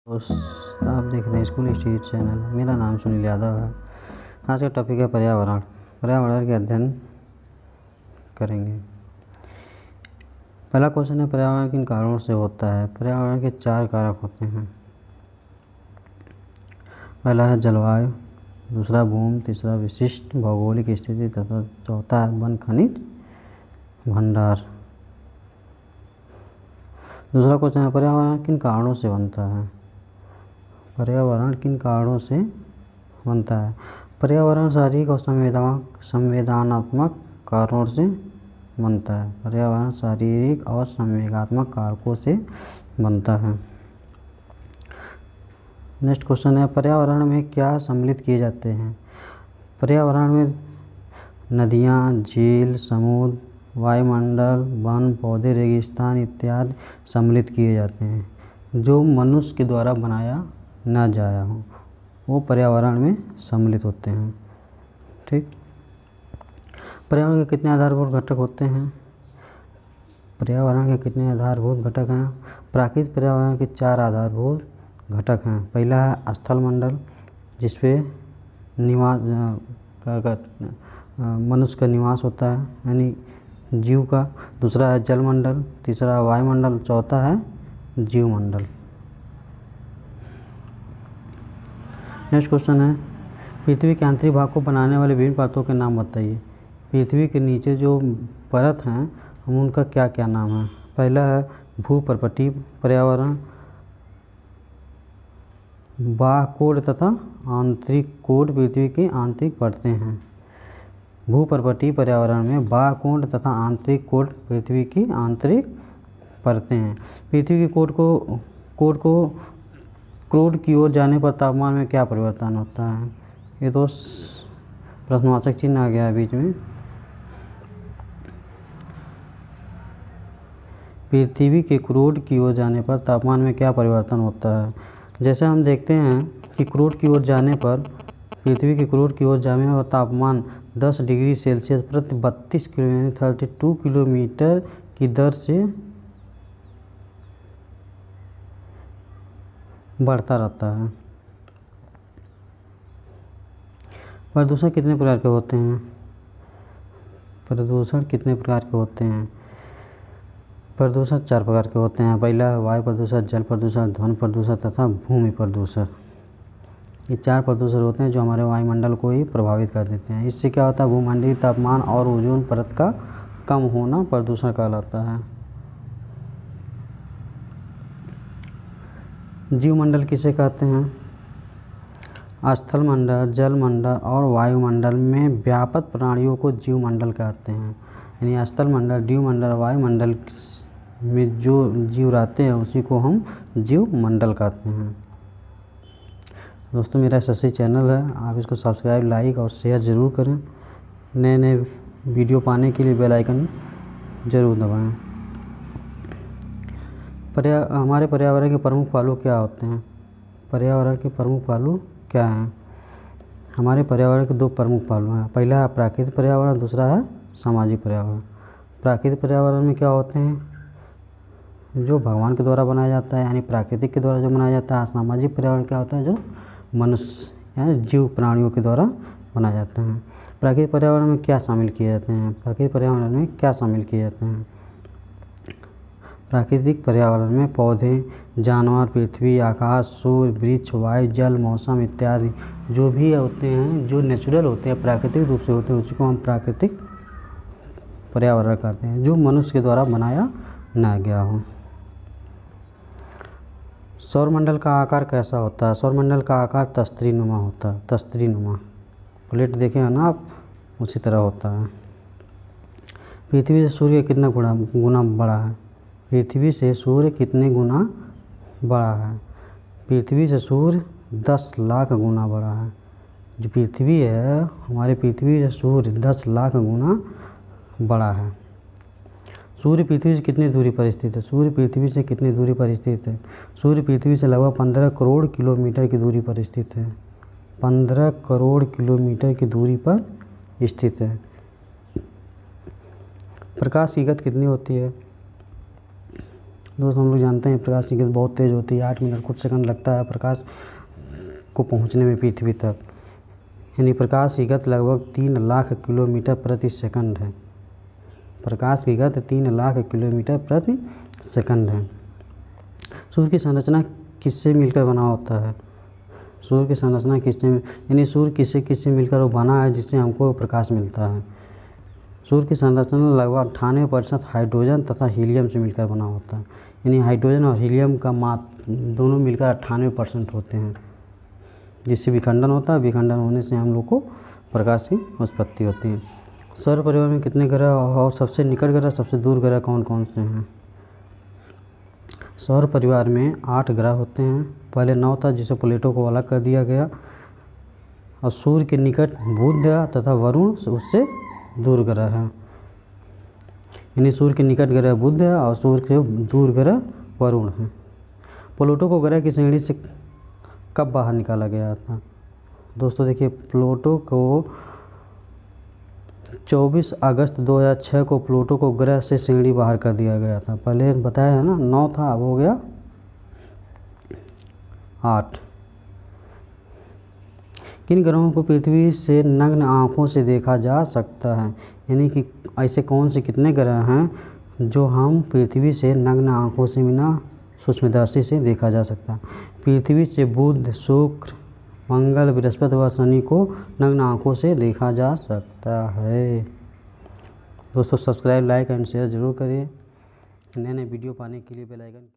दोस्त आप देख रहे हैं स्कूल स्ट्रीट चैनल। मेरा नाम सुनील यादव है। आज का टॉपिक है पर्यावरण। पर्यावरण के अध्ययन करेंगे। पहला क्वेश्चन है, पर्यावरण किन कारणों से होता है। पर्यावरण के 4 कारक होते हैं। पहला है जलवायु, दूसरा भूमि, तीसरा विशिष्ट भौगोलिक स्थिति तथा चौथा है वन खनिज भंडार। दूसरा क्वेश्चन है, पर्यावरण किन कारणों से बनता है। पर्यावरण किन कारणों से बनता है। पर्यावरण शारीरिक और संवेदनात्मक कारणों से बनता है। पर्यावरण शारीरिक और संवेदनात्मक कारकों से बनता है। नेक्स्ट क्वेश्चन है, पर्यावरण में क्या सम्मिलित किए जाते हैं। पर्यावरण में नदियाँ, झील, समुद्र, वायुमंडल, वन, पौधे, रेगिस्तान इत्यादि सम्मिलित किए जाते हैं। जो मनुष्य के द्वारा बनाया ना जाया हो वो पर्यावरण में सम्मिलित होते हैं। ठीक। पर्यावरण के कितने आधारभूत घटक होते हैं। पर्यावरण के कितने आधारभूत घटक हैं। प्राकृतिक पर्यावरण के 4 आधारभूत घटक हैं। पहला है स्थल मंडल, जिसपे निवास मनुष्य का निवास होता है, यानी जीव का। दूसरा है जलमंडल, तीसरा वायुमंडल, चौथा है जीवमंडल। नेक्स्ट क्वेश्चन है, पृथ्वी के आंतरिक भाग को बनाने वाले विभिन्न परतों के नाम बताइए। पृथ्वी के नीचे जो परत हैं हम उनका क्या क्या नाम है। पहला है भूपर्वतीय पर्यावरण, बाह्य कोड तथा आंतरिक कोड पृथ्वी की आंतरिक परतें हैं। भूपर्वतीय पर्यावरण में बाह्य कोड तथा आंतरिक कोड पृथ्वी की आंतरिक परतें हैं। पृथ्वी के कोड को क्रोध की ओर जाने पर तापमान में क्या परिवर्तन होता है। ये तो प्रश्नवाचक चिन्ह आ गया है बीच में। पृथ्वी के क्रोध की ओर जाने पर तापमान में क्या परिवर्तन होता है। जैसे हम देखते हैं कि क्रोध की ओर जाने पर पृथ्वी के क्रोध की ओर जाने पर तापमान 10 डिग्री सेल्सियस प्रति 32 किलोमीटर 32 किलोमीटर की दर से बढ़ता रहता है। प्रदूषण कितने प्रकार के होते हैं। प्रदूषण कितने प्रकार के होते हैं। प्रदूषण 4 प्रकार के होते हैं। पहला है वायु प्रदूषण, जल प्रदूषण, ध्वनि प्रदूषण तथा भूमि प्रदूषण। ये 4 प्रदूषण होते हैं जो हमारे वायुमंडल को ही प्रभावित कर देते हैं। इससे क्या होता है, भूमंडलीय तापमान और ओजोन परत का कम होना प्रदूषण कहलाता है। जीवमंडल किसे कहते हैं। स्थल मंडल, जल मंडल और वायुमंडल में व्यापक प्राणियों को जीवमंडल कहते हैं। यानी स्थल मंडल, जीवमंडल, वायुमंडल में जो जीव रहते हैं उसी को हम जीवमंडल कहते हैं। दोस्तों, मेरा SSC चैनल है, आप इसको सब्सक्राइब, लाइक और शेयर ज़रूर करें। नए नए वीडियो पाने के लिए बेल आइकन ज़रूर दबाएं। हमारे पर्यावरण के प्रमुख पहलू क्या होते हैं। पर्यावरण के प्रमुख पहलू क्या हैं। हमारे पर्यावरण के 2 प्रमुख पहलू हैं। पहला है प्राकृतिक पर्यावरण, दूसरा है सामाजिक पर्यावरण। प्राकृतिक पर्यावरण में क्या होते हैं, जो भगवान के द्वारा बनाया जाता है, यानी प्राकृतिक के द्वारा जो बनाया जाता है। सामाजिक पर्यावरण क्या होता है, जो मनुष्य यानी जीव प्राणियों के द्वारा बनाए जाते हैं। प्राकृतिक पर्यावरण में क्या शामिल किए जाते हैं। प्राकृतिक पर्यावरण में क्या शामिल किए जाते हैं। प्राकृतिक पर्यावरण में पौधे, जानवर, पृथ्वी, आकाश, सूर्य, वृक्ष, वायु, जल, मौसम इत्यादि जो भी होते हैं, जो नेचुरल होते हैं, प्राकृतिक रूप से होते हैं, उसी को हम प्राकृतिक पर्यावरण कहते हैं, जो मनुष्य के द्वारा बनाया ना गया हो। सौरमंडल का आकार कैसा होता है। सौरमंडल का आकार तस्तरीनुमा होता है। तस्तरीनुमा प्लेट देखे हैं ना आप, उसी तरह होता है। पृथ्वी से सूर्य कितना गुना बड़ा है। पृथ्वी से सूर्य कितने गुना बड़ा है। पृथ्वी से सूर्य 10 लाख गुना बड़ा है। जो पृथ्वी है, हमारी पृथ्वी से सूर्य 10 लाख गुना बड़ा है। सूर्य पृथ्वी से कितनी दूरी पर स्थित है। सूर्य पृथ्वी से कितनी दूरी पर स्थित है। सूर्य पृथ्वी से लगभग 15 करोड़ किलोमीटर की दूरी पर स्थित है। 15 करोड़ किलोमीटर की दूरी पर स्थित है। प्रकाश की गति कितनी होती है। दोस्तों हम लोग जानते हैं प्रकाश की गति बहुत तेज़ होती है, 8 मिनट कुछ सेकंड लगता है प्रकाश को पहुंचने में पृथ्वी तक। यानी प्रकाश की गति लगभग 3 लाख किलोमीटर प्रति सेकंड है। प्रकाश की गति 3 लाख किलोमीटर प्रति सेकंड है। सूर्य की संरचना किससे मिलकर बना होता है? सूर्य की संरचना किससे, यानी सूर्य किससे मिलकर वो बना है जिससे हमको प्रकाश मिलता है। सूर्य की संरचना लगभग 98% हाइड्रोजन तथा हीलियम से मिलकर बना होता है। यानी हाइड्रोजन और हीलियम का दोनों मिलकर 98% होते हैं, जिससे विखंडन होता है। विखंडन होने से हम लोग को प्रकाश की उत्पत्ति होती है। सौर परिवार में कितने ग्रह और सबसे निकट ग्रह सबसे दूर ग्रह कौन कौन से हैं? सौर परिवार में 8 ग्रह होते हैं। पहले 9 था जिसे प्लेटो को अलग कर दिया गया, और सूर्य के निकट बुध तथा वरुण उससे दूर ग्रह है। यानी सूर्य के निकट ग्रह बुध है और सूर्य के दूर ग्रह वरुण है। प्लूटो को ग्रह की श्रेणी से कब बाहर निकाला गया था? दोस्तों देखिए, प्लूटो को 24 अगस्त 2006 को प्लूटो को ग्रह से श्रेणी बाहर कर दिया गया था। पहले बताया है ना, 9 था, अब हो गया 8। किन ग्रहों को पृथ्वी से नग्न आँखों से देखा जा सकता है? यानी कि ऐसे कौन से कितने ग्रह हैं जो हम पृथ्वी से नग्न आँखों से बिना सूक्ष्मदर्शी से देखा जा सकता है? पृथ्वी से बुध, शुक्र, मंगल, बृहस्पति व शनि को नग्न आँखों से देखा जा सकता है। दोस्तों सब्सक्राइब, लाइक एंड शेयर जरूर करिए। नए नए वीडियो पाने के लिए बेल आइकन